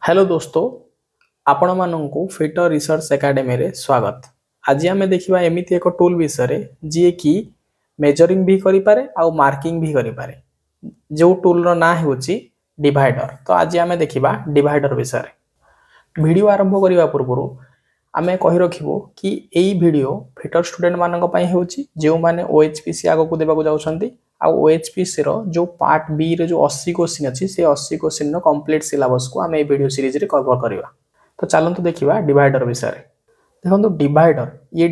Hello दोस्तों, आपण मानू फिटर रिसर्च एकेडमी रे स्वागत। आज आम देखा एमती एक टूल विषय जी कि मेजरिंग भी करें आउ मार्किंग भी करें। जो टूल ना हूँ डिवाइडर। तो आज आम देखा डिवाइडर विषय। वीडियो आरंभ करने पूर्व आम कही रखू कि यही वीडियो फिटर स्टूडेंट मानी जो मैंने ओएचपीसी आग को देवाक जाऊँगी। ओएचपीसी जो पार्ट बी रे जो 80 क्वेश्चन अच्छी से 80 क्वेश्चन कंप्लीट सिलेबस को आम ए वीडियो सीरीज रे कवर करवा। तो चलते देखा डिवाइडर विषय। देखो डिवाइडर ये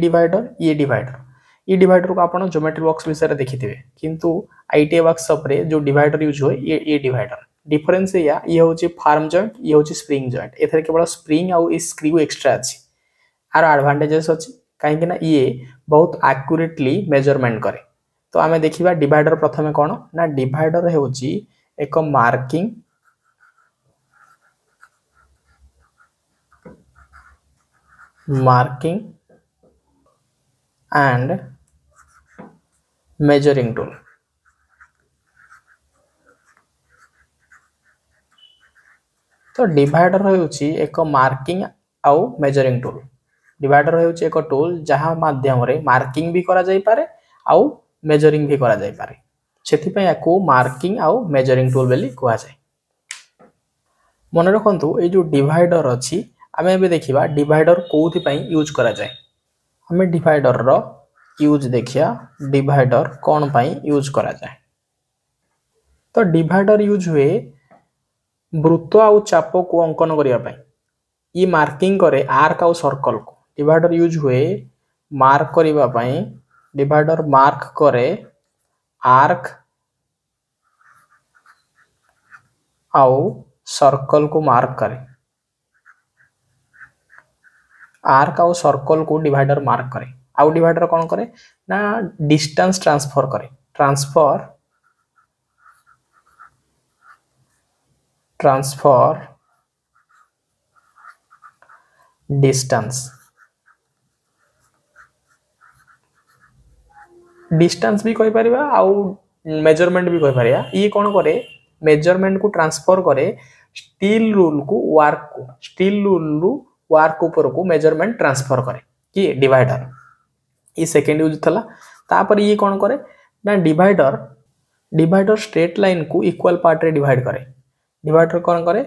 डिवाइडर को आप ज्योमेट्री बॉक्स विषय देखिथे किंतु आईटीआई वर्कशॉप रे जो डिवाइडर यूज हुए ये डिवाइडर डिफरेंस ये हूँ फार्म जॉइंट ये हूँ स्प्रिंग जॉइंट। एथरे केवल स्प्रिंग आउ स्क्रू एक्स्ट्रा अच्छी आर एडवांटेजेस अच्छी कहीं ये बहुत एक्यूरेटली मेजरमेंट करे। तो आम देखा डिवाइडर प्रथम कौन ना डिवाइडर हूँ एक मार्किंग एंड मेजरिंग टूल। तो डिवाइडर हूँ एक मार्किंग आउ मेजरिंग टूल। डिवाइडर हूँ एक टूल जहाँ माध्यम मार्किंग भी करा जाई पारे आउ मेजरिंग भी करा जाई पारे। सेथिपई याकू मार्किंग आउ मेजरिंग टूल बोली कहा जाए। मन रखु ये जो डिवाइडर अच्छी आम ए देखा डिवाइडर कौन यूज करा जाए। आम डिवाइडर रो यूज देखिया डिवाइडर कौन पाई यूज करा जाए। तो डिवाइडर यूज हुए वृत्त आउ चाप को अंकन करने ये मार्किंग करे आर्क आउ सर्कल को। डिवाइडर यूज हुए मार्क करने डिवाइडर मार्क करे आर्क आउ सर्कल को मार्क करे। आर्क आउ सर्कल को डिवाइडर मार्क करे। आउ डिवाइडर कौन करे ना डिस्टेंस ट्रांसफर करे। ट्रांसफर डिस्टेंस भी कहि परिबा आउ मेजरमेंट भी कहि परिबा। ये कौन करे मेजरमेंट को ट्रांसफर करे स्टील रूल को वार्क ऊपर को मेजरमेंट ट्रांसफर करे कि डिवाइडर। ये सेकेंड यूज थला। तापर ये कौन करे ना डिवाइडर स्ट्रेट लाइन को इक्वल पार्ट रे डिवाइड करे। डिवाइडर कौन करे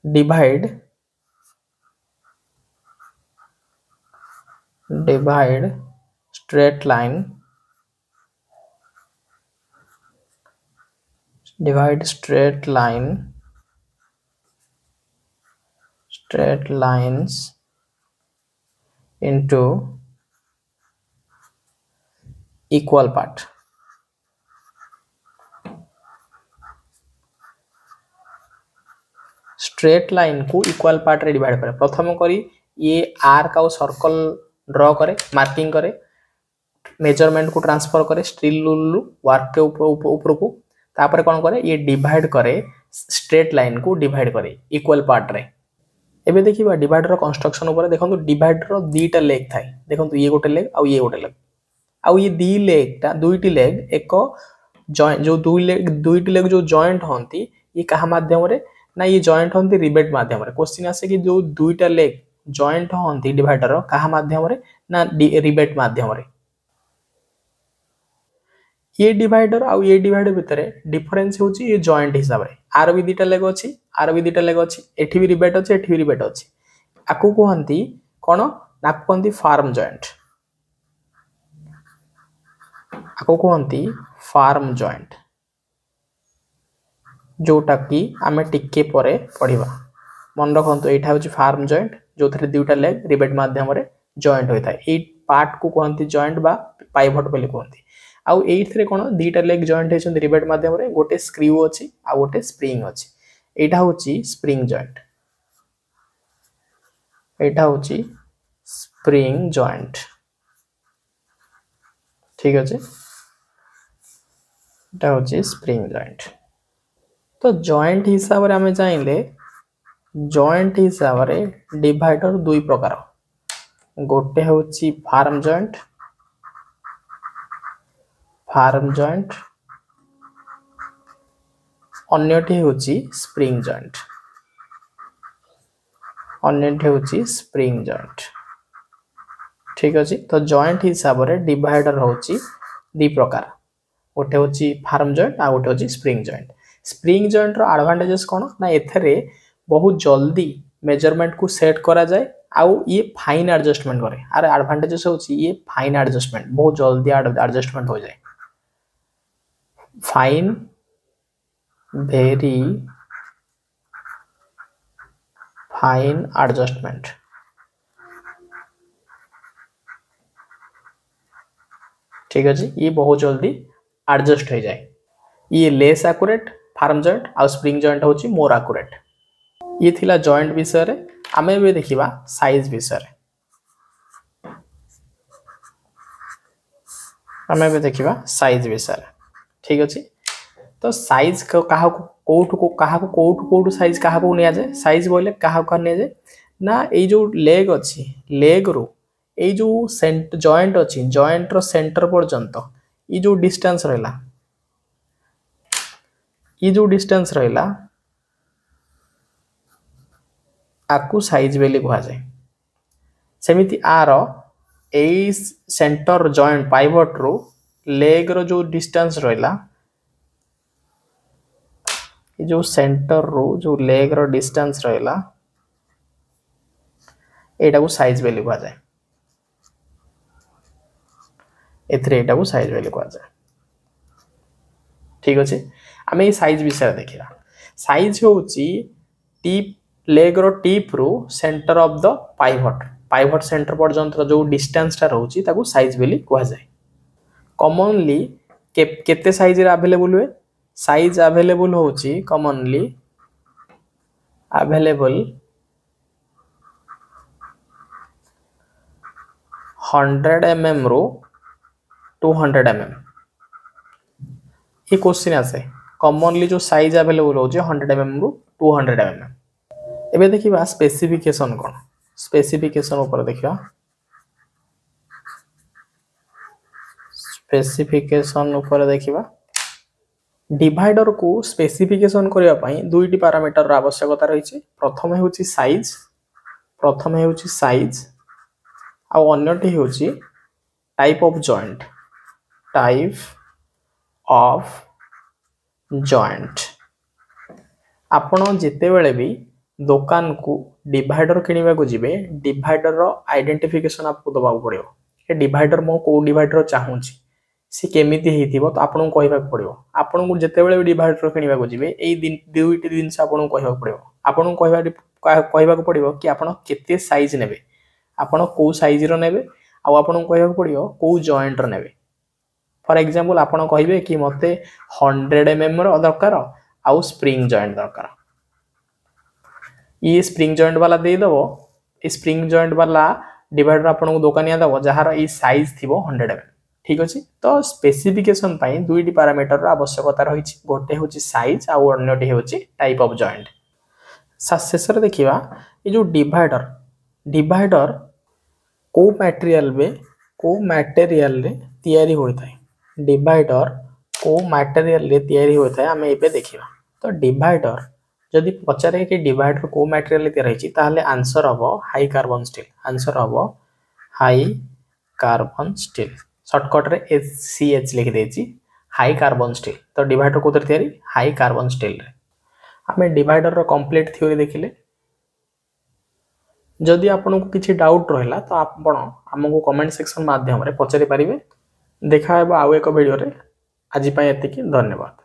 divide straight line straight lines into equal part। Straight line को इक्वल पार्ट रे डिवाइड करे। प्रथम करी ये आर्क आउ सर्कल ड्रॉ करे मार्किंग करे मेजरमेंट को ट्रांसफर करे स्टील रूल वार्क के ऊपर को। तापर कौन करे ये डिवाइड करे स्ट्रेट लाइन को डिवाइड करे इक्वल पार्ट रे। एबे देखिबा डिवाइडर कंस्ट्रक्शन ऊपर देखंतु डिवाइडर दीटा लेग थाए। देखंतु ये गोटे लेग आउ ये गोटे लेग आउ ये दी लेग ता दुईटी लेग एक जॉइंट जो दुईटी लेग जो जॉइंट होंती ये कहा माध्यम रे ना ये जॉइंट होंती रिवेट माध्यम रे। क्वेश्चन आसे कि जो दुईटा लेग जॉइंट होंती डिवाइडर कहा माध्यम रे ना रिवेट माध्यम रे। ये डिवाइडर आउ ये डिवाइडर भितर डिफरेंस होची ये जॉइंट हिसाब रे। आर भी दीटा लेग अछि आर भी दीटा लेग अछि एठी भी रिवेट अछि एठी भी रिवेट अछि। आकु कहंती कोन ना कहंती फार्म जॉइंट। आकु कहंती फार्म जॉइंट जोटा कि आमे टिके परे पढिबा। मन रखंतु एठा होची फार्म जॉइंट जो थरे दुटा लेग रिवेट माध्यम रे जॉइंट होय थाए। ए पार्ट को कहंती जॉइंट बा पाइवट बोली कहंती। आउ एथरे कोन दीटा लेग जॉइंट हेछन रिवेट माध्यम रे गोटे स्क्रू अछि आ गोटे स्प्रिंग अछि। एटा होची स्प्रिंग जॉइंट। एटा होची स्प्रिंग जॉइंट। ठीक अछि एटा होची स्प्रिंग जॉइंट। तो जॉइंट हिसाब रे हमें जाइले जॉइंट हिसाब रे डिवाइडर दुई प्रकार। गोटे होची फार्म जॉइंट अन्यटी होची स्प्रिंग जॉइंट। अन्यटी होची स्प्रिंग जॉइंट। ठीक अछि। तो जॉइंट हिसाब रे डिवाइडर होची दी प्रकार, गोटे होची फार्म जॉइंट आ गोटे होची स्प्रिंग जॉइंट। स्प्रिंग जॉइंट रो एडवांटेजेस कोन ना एथरे बहुत जल्दी मेजरमेंट को सेट करा जाए आउ ये फाइन एडजस्टमेंट करे। आर एडवांटेजेस होची ये फाइन एडजस्टमेंट, बहुत जल्दी एडजस्टमेंट हो जाए। Fine very fine adjustment. ठीक अछि, ये बहुत जल्दी एडजस्ट हो जाए। ये लेस एक्यूरेट फार्म जॉइंट आ स्प्रिंग जॉइंट होची मोर एक्यूरेट। ये थिला जॉइंट विषय रे। आमे भी देखिबा साइज विषय रे। आमे भी देखिबा साइज विषय रे। ठीक अछि। तो साइज को कहा कोठु साइज कहा को निया जाए। साइज बोले कहा को निया जाए ना ए जो लेग अछि, लेग रो ए जो सेंट जॉइंट अछि, जॉइंट रो सेंटर पर्यंत ई जो डिस्टेंस रहला, ई जो डिस्टेंस रहला आकु साइज बेले कहा जाए। सेमिति आर ए सेंटर जॉइंट पाइवट रो लेग रो जो डिस्टेंस रहला, ये जो सेंटर रो जो लेग रो डिस्टेंस रहला एटा को साइज बेले कहा जाए। एथरे एटा को साइज बेले कहा जाए। ठीक अछि। आमे साइज विषय देखिबा। साइज होची टिप लेग रो टिप रो center of the pivot, pivot center पर्यंत जो डिस्टेंस ता रहउची ताको साइज बेली कहा जाए। कॉमनली केते साइज रे अवेलेबल हुए? साइज अवेलेबल होची कॉमनली अवेलेबल 100 mm रो 200 mm। ये क्वेश्चन आसे कॉमनली जो साइज अवेलेबल होची 100 mm रो 200 mm। एबे देखिबा स्पेसिफिकेशन कोन। स्पेसिफिकेशन ऊपर देखिबा। स्पेसिफिकेशन ऊपर देखिबा। डिवाइडर को स्पेसिफिकेशन करिया पई दुईटी पैरामीटर रा आवश्यकता रहिछि। प्रथम हेउछि साइज, प्रथम हेउछि साइज आ अन्यटी हेउछि type of joint, type of joint. आपण जेते बेले भी दुकान को डिवाइडर किनिबा को जिवे, डिवाइडर रो आइडेंटिफिकेशन आपको दबाव पड़ियो। ए डिवाइडर मो को डिवाइडर चाहूची सी केमिति हेतिबो तो आपन को कहबा पड़ियो। आपन को जेते बेले डिवाइडर किनिबा को जिवे एई दिन दुईटी दिन से आपन को कहबा पड़ियो। आपन को कहबा को पड़ियो कि आपन केते साइज नेबे, आपन को साइज रो नेबे आ आपन को कहबा पड़ियो को जॉइंट रो नेबे। फॉर एग्जांपल आपन कहबे कि मते 100 mm रो दरकार आ स्प्रिंग जॉइंट दरकार। ये स्प्रिंग जॉइंट वाला दे दबो, स्प्रिंग जॉइंट वाला डिवाइडर आपन को दुकानिया दबो जहार ई साइज थिबो 100 mm। ठीक अछि। तो स्पेसिफिकेशन पई दुईटी पैरामीटर रा आवश्यकता रहिछि। गोटे होछि साइज आ अन्यटी होछि टाइप ऑफ जॉइंट। शेषर देखिबा ए जो डिवाइडर, डिवाइडर को मटेरियल रे तयारी होय थाए। डिवाइडर को मटेरियल रे तयारी होय थाए हमें एबे देखिबा। तो डिवाइडर जदि पचारे कि डिवाइडर को मटेरियल तयारी होइछि ताहले आंसर हबो हाई कार्बन स्टील। आंसर हबो हाई कार्बन स्टील। शॉर्टकट रे SCH लिखि देछि हाई कार्बन स्टील। तो डिवाइडर को तयारी हाई कार्बन स्टील रे। हमें डिवाइडर रो कंप्लीट थ्योरी देखिले। जदि आपन को किछि डाउट रहला तो आपण हमको कमेंट सेक्शन माध्यम रे पचारि परिबे। देखा हेबो आउ एक वीडियो रे। आज पय एतिकी, धन्यवाद।